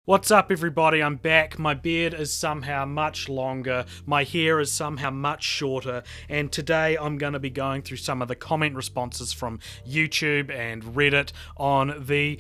What's up everybody, I'm back. My beard is somehow much longer, my hair is somehow much shorter, and today I'm going to be going through some of the comment responses from YouTube and Reddit on the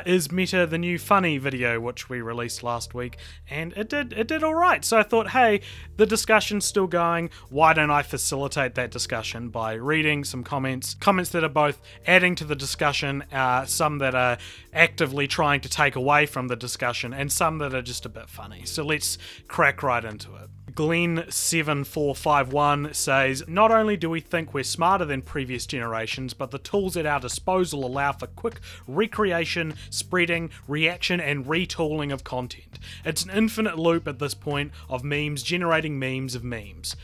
Is Meta the New Funny video, which we released last week, and it did alright. So I thought, hey, the discussion's still going, why don't I facilitate that discussion by reading some comments that are both adding to the discussion, some that are actively trying to take away from the discussion, and some that are just a bit funny. So let's crack right into it. Glenn7451 says, not only do we think we're smarter than previous generations, but the tools at our disposal allow for quick recreation, spreading, reaction, and retooling of content. It's an infinite loop at this point of memes generating memes of memes.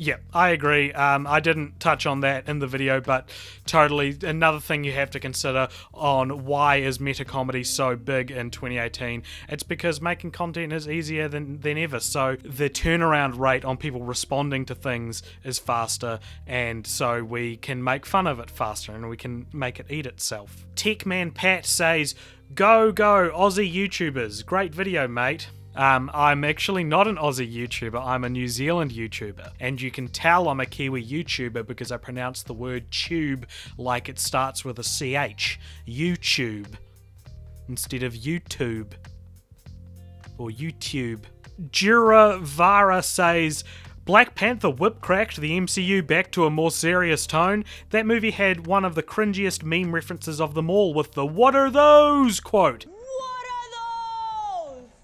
Yeah, I agree. I didn't touch on that in the video, but totally another thing you have to consider on why is meta comedy so big in 2018. It's because making content is easier than ever, so the turnaround rate on people responding to things is faster, and so we can make fun of it faster and we can make it eat itself. Techman Pat says, go Aussie YouTubers, great video mate. I'm actually not an Aussie YouTuber, I'm a New Zealand YouTuber. And you can tell I'm a Kiwi YouTuber because I pronounce the word tube like it starts with a CH. YouTube. Instead of YouTube. Or YouTube. Juravara says, Black Panther whip-cracked the MCU back to a more serious tone. That movie had one of the cringiest meme references of them all with the "What are those?" quote.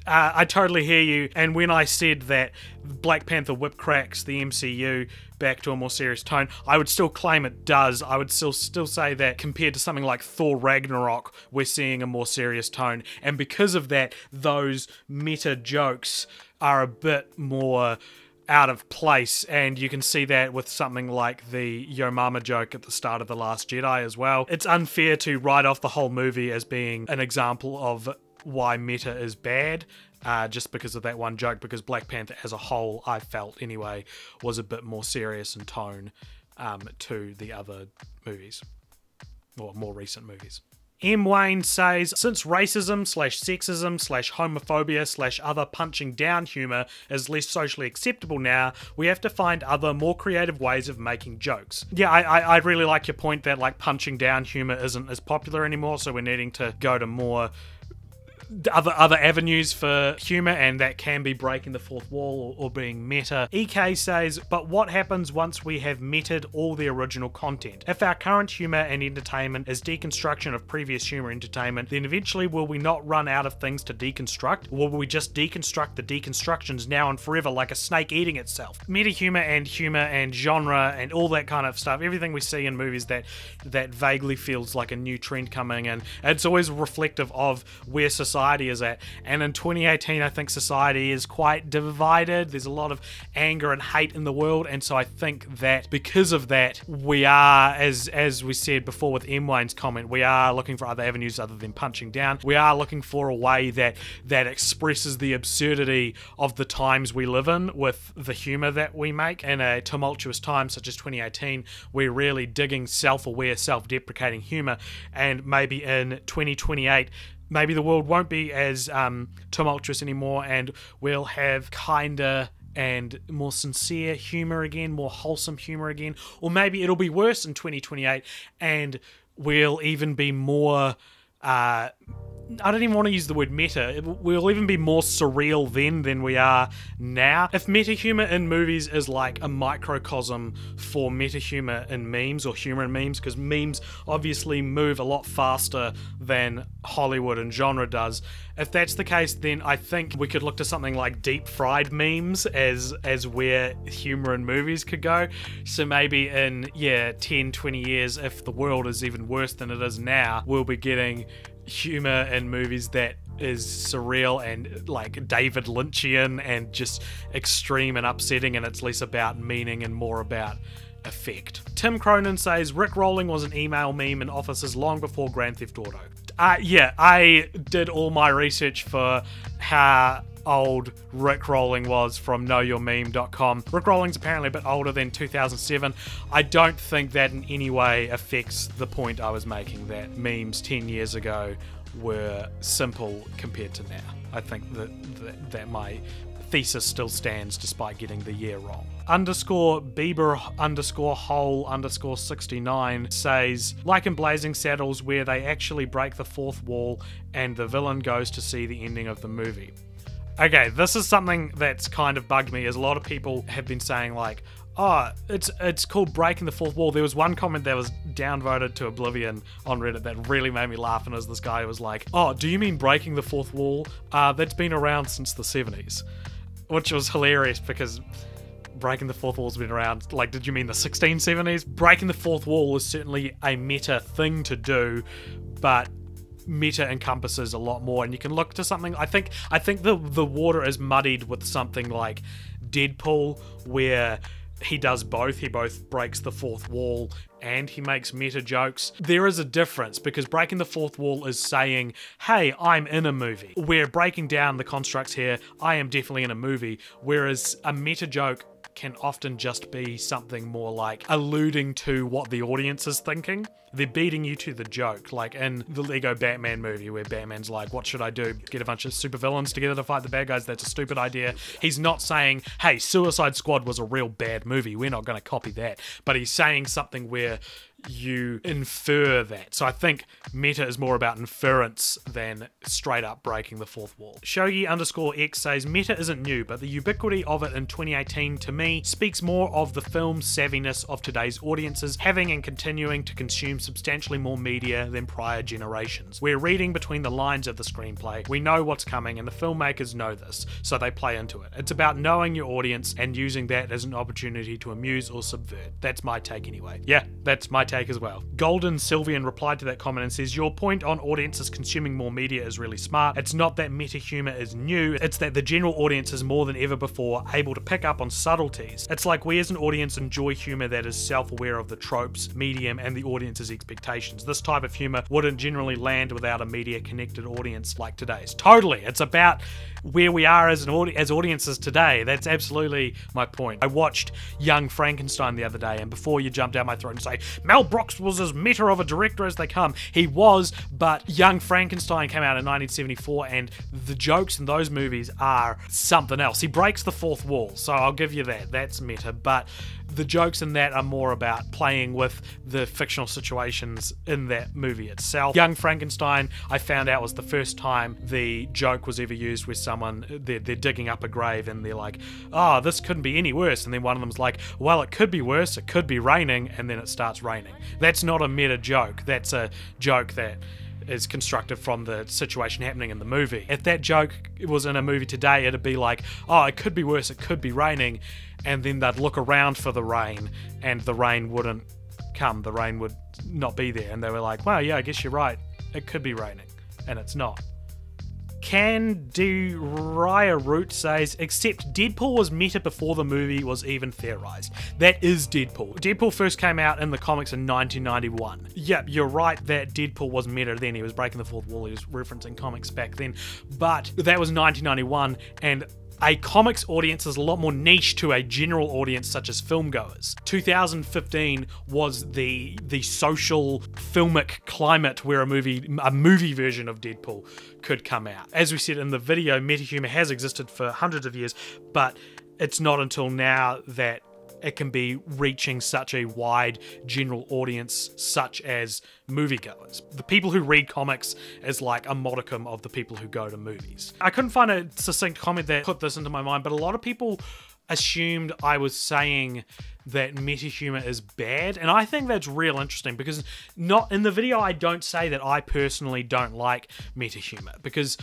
I totally hear you, and when I said that Black Panther whip cracks the MCU back to a more serious tone, I would still claim it does. I would still say that compared to something like Thor Ragnarok, we're seeing a more serious tone, and because of that, those meta jokes are a bit more out of place, and you can see that with something like the Yo Mama joke at the start of The Last Jedi as well. It's unfair to write off the whole movie as being an example of why meta is bad, just because of that one joke, because Black Panther as a whole, I felt anyway, was a bit more serious in tone to the other movies, or more recent movies. M. Wayne says, since racism/sexism/homophobia/other punching down humour is less socially acceptable now, we have to find other, more creative ways of making jokes. Yeah, I really like your point that like punching down humour isn't as popular anymore, so we're needing to go to more other avenues for humour, and that can be breaking the fourth wall or being meta. EK says, but what happens once we have meted all the original content? If our current humour and entertainment is deconstruction of previous humour entertainment, then eventually will we not run out of things to deconstruct? Or will we just deconstruct the deconstructions now and forever like a snake eating itself? Meta humour and genre and all that kind of stuff, everything we see in movies that vaguely feels like a new trend coming in, it's always reflective of where society is at, and in 2018 I think society is quite divided. There's a lot of anger and hate in the world, and so I think that because of that we are, as we said before with M. Wayne's comment, we are looking for other avenues other than punching down. We are looking for a way that expresses the absurdity of the times we live in with the humour that we make. In a tumultuous time such as 2018, we're really digging self-aware, self-deprecating humour, and maybe in 2028 maybe the world won't be as tumultuous anymore, and we'll have kinder and more sincere humour again, more wholesome humour again. Or maybe it'll be worse in 2028, and we'll even be more... I don't even want to use the word meta. We'll even be more surreal then than we are now. If meta humor in movies is like a microcosm for meta humor in memes, or humor in memes, because memes obviously move a lot faster than Hollywood and genre does. If that's the case, then I think we could look to something like deep fried memes as where humor in movies could go. So maybe in 10, 20 years, if the world is even worse than it is now, we'll be getting humor in movies that is surreal and like David Lynchian and just extreme and upsetting, and it's less about meaning and more about effect. Tim Cronin says, Rickrolling was an email meme in offices long before Grand Theft Auto. Yeah, I did all my research for how old Rickrolling was from knowyourmeme.com. Rickrolling's apparently a bit older than 2007. I don't think that in any way affects the point I was making, that memes 10 years ago were simple compared to now. I think that my thesis still stands despite getting the year wrong. _Bieber_hole_69 says, like in Blazing Saddles, where they actually break the fourth wall and the villain goes to see the ending of the movie. Okay, this is something that's kind of bugged me, as a lot of people have been saying, like, oh, it's called breaking the fourth wall. There was one comment that was downvoted to oblivion on Reddit that really made me laugh, and it was this guy who was like, oh, do you mean breaking the fourth wall? That's been around since the 70s. Which was hilarious, because breaking the fourth wall's been around, like, did you mean the 1670s? Breaking the fourth wall is certainly a meta thing to do, but meta encompasses a lot more, and you can look to something. I think the water is muddied with something like Deadpool, where he does both. He both breaks the fourth wall and he makes meta jokes. There is a difference, because breaking the fourth wall is saying, hey, I'm in a movie. We're breaking down the constructs here. I am definitely in a movie. Whereas a meta joke can often just be something more like alluding to what the audience is thinking. They're beating you to the joke, like in the Lego Batman movie, where Batman's like, what should I do? Get a bunch of supervillains together to fight the bad guys? That's a stupid idea. He's not saying, hey, Suicide Squad was a real bad movie, we're not going to copy that. But he's saying something where you infer that. So I think meta is more about inference than straight up breaking the fourth wall. Shogi_X says, meta isn't new, but the ubiquity of it in 2018 to me speaks more of the film savviness of today's audiences, having and continuing to consume substantially more media than prior generations. We're reading between the lines of the screenplay. We know what's coming, and the filmmakers know this, so they play into it. It's about knowing your audience and using that as an opportunity to amuse or subvert. That's my take anyway. Yeah, that's my take as well. Golden Sylvian replied to that comment and says, your point on audiences consuming more media is really smart. It's not that meta humor is new, it's that the general audience is more than ever before able to pick up on subtleties. It's like we as an audience enjoy humor that is self-aware of the tropes, medium, and the audience's expectations. This type of humor wouldn't generally land without a media connected audience like today's. Totally, it's about where we are as audiences today. That's absolutely my point. I watched Young Frankenstein the other day, and before you jump down my throat and say, Mel Brooks was as meta of a director as they come, he was, but Young Frankenstein came out in 1974, and the jokes in those movies are something else. He breaks the fourth wall, so I'll give you that. That's meta, but the jokes in that are more about playing with the fictional situations in that movie itself. Young Frankenstein, I found out, was the first time the joke was ever used with someone, they're digging up a grave and they're like, oh, this couldn't be any worse, and then one of them's like, well, it could be worse, it could be raining, and then it starts raining. That's not a meta joke. That's a joke that is constructed from the situation happening in the movie. If that joke was in a movie today, it'd be like, oh, it could be worse, it could be raining, and then they'd look around for the rain, and the rain wouldn't come, the rain would not be there, and they were like, well, yeah, I guess you're right, it could be raining, and it's not. Raya Root says, except Deadpool was meta before the movie was even theorized. That is Deadpool. Deadpool first came out in the comics in 1991. Yep, you're right that Deadpool was meta then. He was breaking the fourth wall. He was referencing comics back then. But that was 1991, and a comics audience is a lot more niche to a general audience such as filmgoers. 2015 was the social filmic climate where a movie version of Deadpool could come out. As we said in the video, metahumor has existed for hundreds of years, but it's not until now that it can be reaching such a wide general audience, such as moviegoers. The people who read comics is like a modicum of the people who go to movies. I couldn't find a succinct comment that put this into my mind, but a lot of people assumed I was saying that metahumor is bad, and I think that's real interesting, because not in the video I don't say that I personally don't like metahumor, because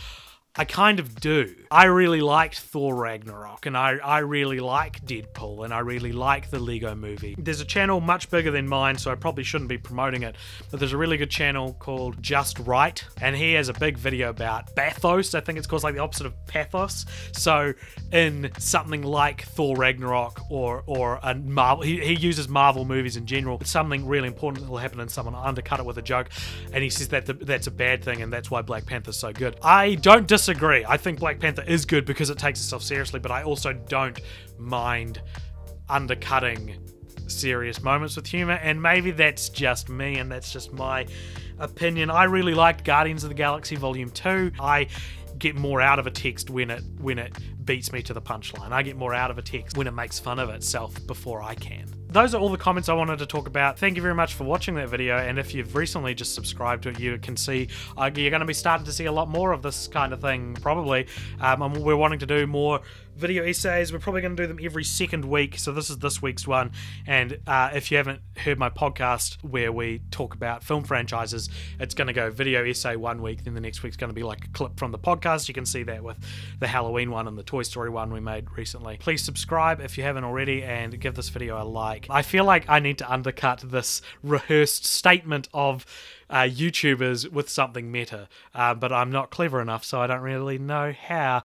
I kind of do. I really liked Thor Ragnarok, and I really like Deadpool, and I really like the Lego movie. There's a channel much bigger than mine, so I probably shouldn't be promoting it, but there's a really good channel called Just Right, and he has a big video about bathos. I think it's called like the opposite of pathos. So in something like Thor Ragnarok or a Marvel, he uses Marvel movies in general. Something really important that will happen and someone undercut it with a joke, and he says that that's a bad thing, and that's why Black Panther's so good. I don't disagree. I think Black Panther is good because it takes itself seriously, but I also don't mind undercutting serious moments with humor, and maybe that's just me and that's just my opinion. I really liked Guardians of the Galaxy Volume 2. I get more out of a text when it beats me to the punchline. I get more out of a text when it makes fun of itself before I can. Those are all the comments I wanted to talk about. Thank you very much for watching that video, and if you've recently just subscribed to it, you can see you're going to be starting to see a lot more of this kind of thing, probably. And we're wanting to do more video essays. We're probably going to do them every second week, so this is this week's one. And if you haven't heard my podcast where we talk about film franchises, it's going to go video essay one week, then the next week's going to be like a clip from the podcast. You can see that with the Halloween one and the Toy Story one we made recently. Please subscribe if you haven't already, and give this video a like. I feel like I need to undercut this rehearsed statement of YouTubers with something meta, but I'm not clever enough, so I don't really know how.